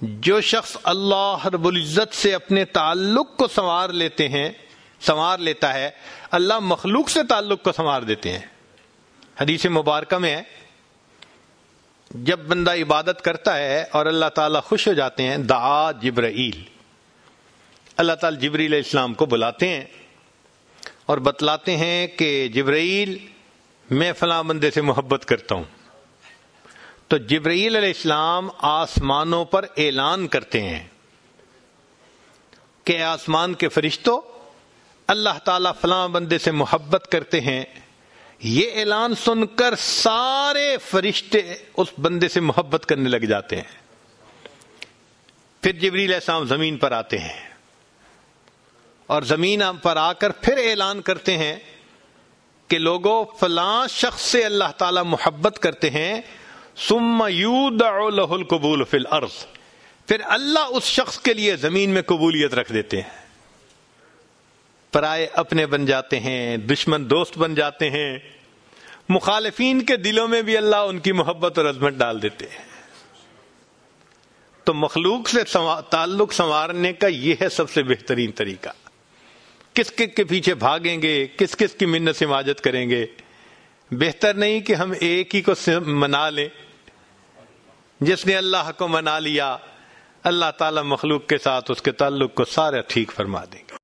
جو شخص اللہ رب العزت سے اپنے تعلق کو سنوار لیتا ہے، اللہ مخلوق سے تعلق کو سنوار دیتے ہیں۔ حدیث مبارکہ میں ہے جب بندہ عبادت کرتا ہے اور اللہ تعالیٰ خوش ہو جاتے ہیں، دعا جبرائیل، اللہ تعالیٰ جبریل علیہ السلام کو بلاتے ہیں اور بتلاتے ہیں کہ جبرائیل میں فلاں بندے سے محبت کرتا ہوں، تو جبرائیل علیہ السلام آسمانوں پر اعلان کرتے ہیں کہ آسمان کے فرشتوں، اللہ تعالیٰ فلاں بندے سے محبت کرتے ہیں۔ یہ اعلان سن کر سارے فرشتے اس بندے سے محبت کرنے لگ جاتے ہیں۔ پھر جبریل علیہ السلام زمین پر آتے ہیں اور زمین پر آ کر پھر اعلان کرتے ہیں کہ لوگوں، فلاں شخص سے اللہ تعالیٰ محبت کرتے ہیں، ثم یودع لہ القبول فی الارض، پھر اللہ اس شخص کے لیے زمین میں قبولیت رکھ دیتے ہیں۔ پرائے اپنے بن جاتے ہیں، دشمن دوست بن جاتے ہیں، مخالفین کے دلوں میں بھی اللہ ان کی محبت اور عظمت ڈال دیتے ہیں۔ تو مخلوق سے تعلق سنوارنے کا یہ ہے سب سے بہترین طریقہ۔ کس کے پیچھے بھاگیں گے، کس کی منت سماجت کریں گے؟ بہتر نہیں کہ ہم ایک ہی کو منا لیں۔ جس نے اللہ کو منا لیا، اللہ تعالیٰ مخلوق کے ساتھ اس کے تعلق کو سارا ٹھیک فرما دیں گے۔